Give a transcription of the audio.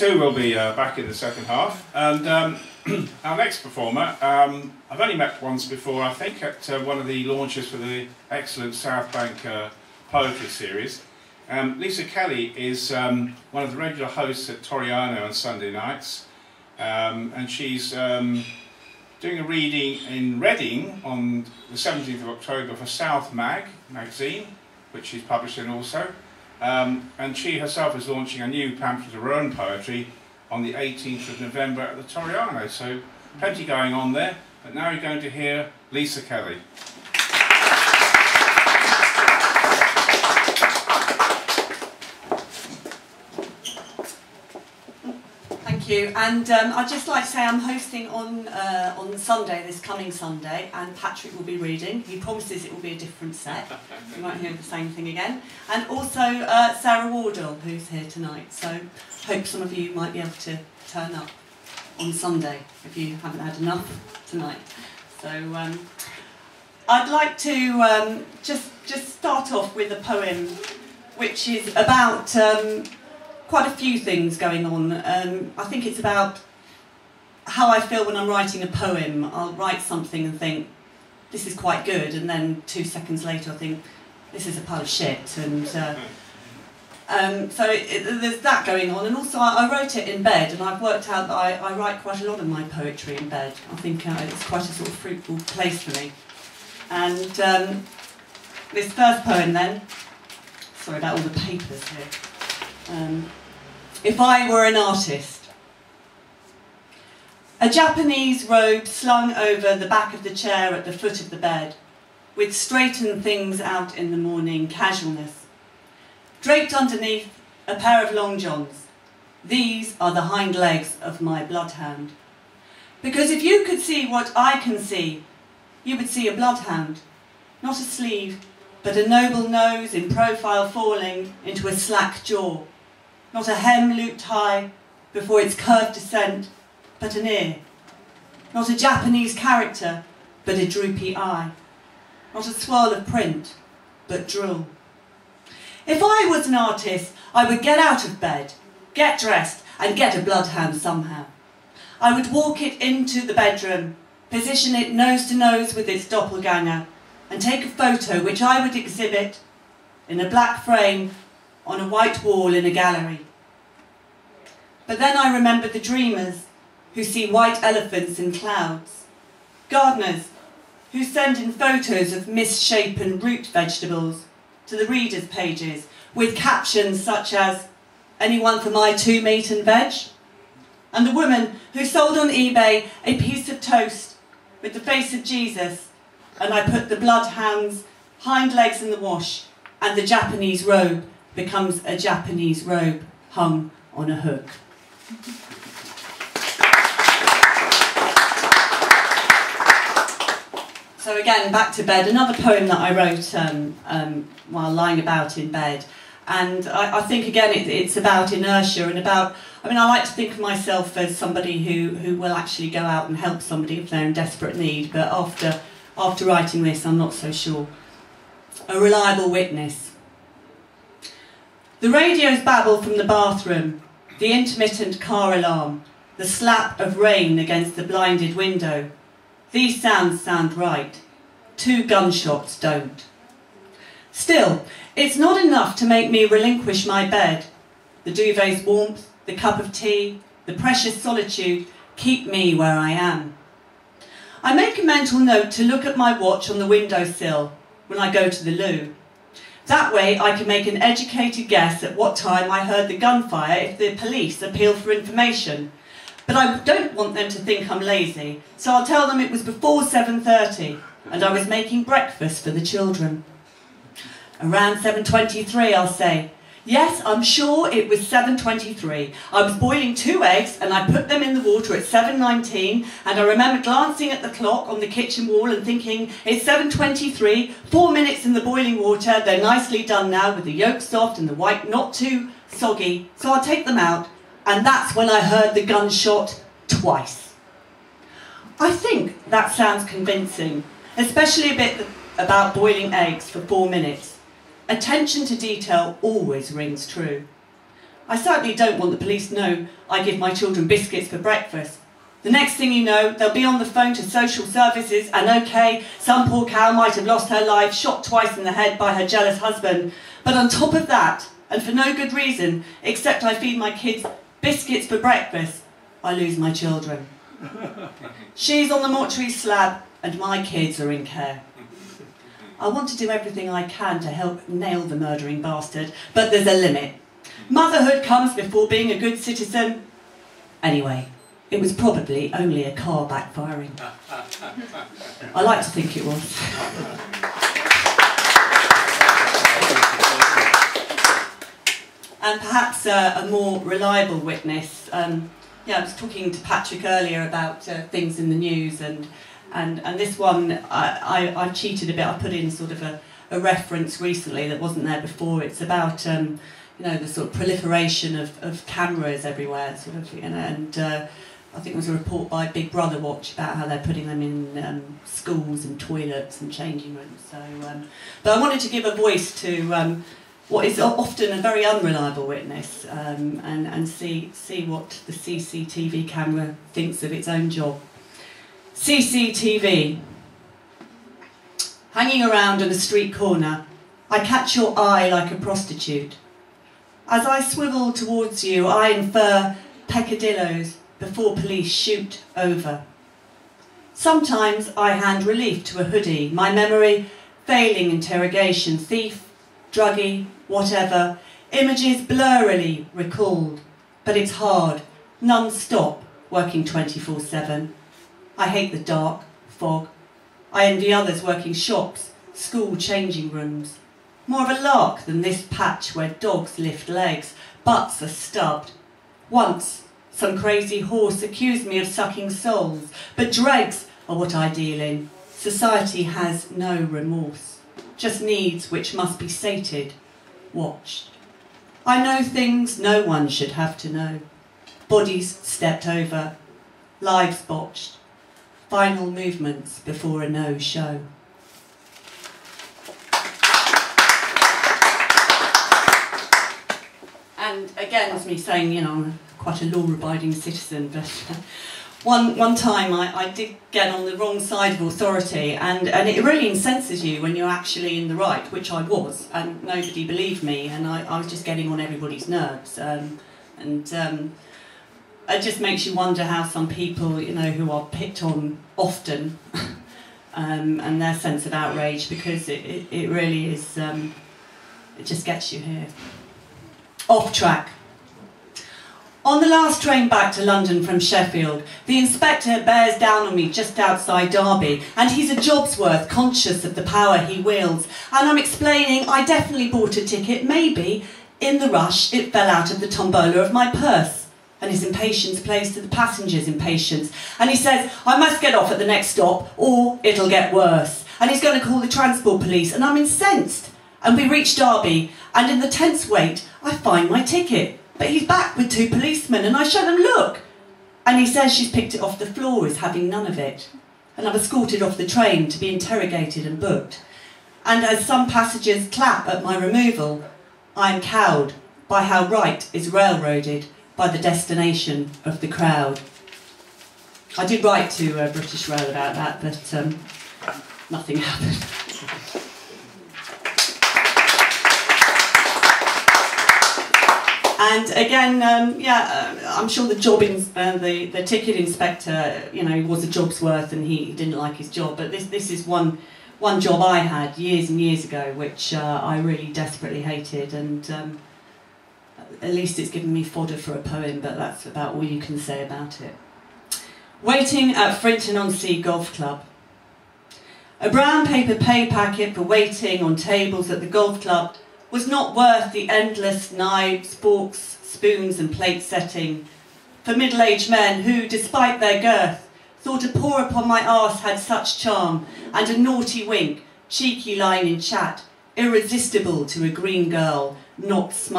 too will be back in the second half, and our next performer, I've only met once before, I think, at one of the launches for the excellent South Bank poetry series. Lisa Kelly is one of the regular hosts at Toriano on Sunday nights, and she's doing a reading in Reading on the 17th of October for South magazine, which she's publishing also. And she herself is launching a new pamphlet of her own poetry on the 18th of November at the Toriano. So plenty going on there, but now you're going to hear Lisa Kelly. Thank you, and I'd just like to say I'm hosting on Sunday, this coming Sunday, and Patrick will be reading. He promises it will be a different set. You won't hear the same thing again. And also Sarah Wardle, who's here tonight. So hope some of you might be able to turn up on Sunday if you haven't had enough tonight. So I'd like to just start off with a poem which is about quite a few things going on. I think it's about how I feel when I'm writing a poem. I'll write something and think, this is quite good, and then 2 seconds later I think, this is a pile of shit. And so there's that going on. And also I wrote it in bed, and I've worked out that I write quite a lot of my poetry in bed. I think it's quite a sort of fruitful place for me. And this first poem then, sorry about all the papers here. If I were an artist. A Japanese robe slung over the back of the chair at the foot of the bed, with straightened things out in the morning, casualness. Draped underneath, a pair of long johns. These are the hind legs of my bloodhound. Because if you could see what I can see, you would see a bloodhound. Not a sleeve, but a noble nose in profile falling into a slack jaw. Not a hem looped high before its curved descent, but an ear. Not a Japanese character, but a droopy eye. Not a swirl of print, but drool. If I was an artist, I would get out of bed, get dressed, and get a bloodhound somehow. I would walk it into the bedroom, position it nose to nose with its doppelganger, and take a photo which I would exhibit in a black frame on a white wall in a gallery. But then I remembered the dreamers who see white elephants in clouds, gardeners who send in photos of misshapen root vegetables to the readers' pages with captions such as, "Anyone for my 2 meat and veg?" And the woman who sold on eBay a piece of toast with the face of Jesus, and I put the bloodhound's hind legs in the wash, and the Japanese robe becomes a Japanese robe hung on a hook. So again, back to bed, another poem that I wrote while lying about in bed. And I think, again, it's about inertia and about, I mean, I like to think of myself as somebody who will actually go out and help somebody if they're in desperate need, but after writing this, I'm not so sure. A reliable witness. The radio's babble from the bathroom, the intermittent car alarm, the slap of rain against the blinded window. These sounds sound right. 2 gunshots don't. Still, it's not enough to make me relinquish my bed. The duvet's warmth, the cup of tea, the precious solitude keep me where I am. I make a mental note to look at my watch on the windowsill when I go to the loo. That way I can make an educated guess at what time I heard the gunfire if the police appeal for information. But I don't want them to think I'm lazy, so I'll tell them it was before 7:30 and I was making breakfast for the children. Around 7:23 I'll say, yes, I'm sure it was 7:23. I was boiling 2 eggs and I put them in the water at 7:19, and I remember glancing at the clock on the kitchen wall and thinking, it's 7:23, 4 minutes in the boiling water, they're nicely done now with the yolk soft and the white not too soggy, so I'll take them out, and that's when I heard the gunshot twice. I think that sounds convincing, especially a bit about boiling eggs for 4 minutes. Attention to detail always rings true. I certainly don't want the police to know I give my children biscuits for breakfast. The next thing you know, they'll be on the phone to social services and okay, some poor cow might have lost her life, shot twice in the head by her jealous husband. But on top of that, and for no good reason, except I feed my kids biscuits for breakfast, I lose my children. She's on the mortuary slab and my kids are in care. I want to do everything I can to help nail the murdering bastard, but there's a limit. Motherhood comes before being a good citizen. Anyway, it was probably only a car backfiring. I like to think it was. And perhaps a more reliable witness. Yeah, I was talking to Patrick earlier about things in the news, and this one I cheated a bit. I put in sort of a reference recently that wasn't there before. It's about you know, the sort of proliferation of cameras everywhere, sort of, you know, and I think there was a report by Big Brother Watch about how they're putting them in schools and toilets and changing rooms. So, but I wanted to give a voice to what is often a very unreliable witness, and see what the CCTV camera thinks of its own job. CCTV. Hanging around on a street corner, I catch your eye like a prostitute. As I swivel towards you, I infer peccadillos before police shoot over. Sometimes I hand relief to a hoodie, my memory failing interrogation, thief, druggie, whatever, images blurrily recalled, but it's hard, non-stop, working 24/7. I hate the dark, fog. I envy others working shops, school changing rooms. More of a lark than this patch where dogs lift legs, butts are stubbed. Once, some crazy horse accused me of sucking souls, but dregs are what I deal in. Society has no remorse, just needs which must be sated, watched. I know things no one should have to know. Bodies stepped over, lives botched, final movements before a no-show. And again, as me saying, you know, I'm quite a law-abiding citizen, but one time I did get on the wrong side of authority, and it really incenses you when you're actually in the right, which I was, and nobody believed me, and I was just getting on everybody's nerves. It just makes you wonder how some people, you know, who are picked on often, and their sense of outrage, because it really is, it just gets you here. Off track. On the last train back to London from Sheffield, the inspector bears down on me just outside Derby, and he's a job's worth, conscious of the power he wields. And I'm explaining I definitely bought a ticket, maybe, in the rush it fell out of the tombola of my purse. And his impatience plays to the passenger's impatience. And he says, I must get off at the next stop, or it'll get worse. And he's going to call the transport police, and I'm incensed. And we reach Derby, and in the tense wait, I find my ticket. But he's back with 2 policemen, and I show them, look. And he says she's picked it off the floor as having none of it. And I'm escorted off the train to be interrogated and booked. And as some passengers clap at my removal, I'm cowed by how right is railroaded by the destination of the crowd. I did write to British Rail about that, but nothing happened. And again, I'm sure the the ticket inspector, you know, was a job's worth, and he didn't like his job. But this is one job I had years and years ago, which I really desperately hated, and at least it's given me fodder for a poem. But that's about all you can say about it. Waiting at Frinton-on-Sea Golf Club. A brown paper pay packet for waiting on tables at the golf club was not worth the endless knives, forks, spoons and plate setting for middle-aged men who, despite their girth, thought a pour upon my arse had such charm, and a naughty wink, cheeky line in chat, irresistible to a green girl, not smart.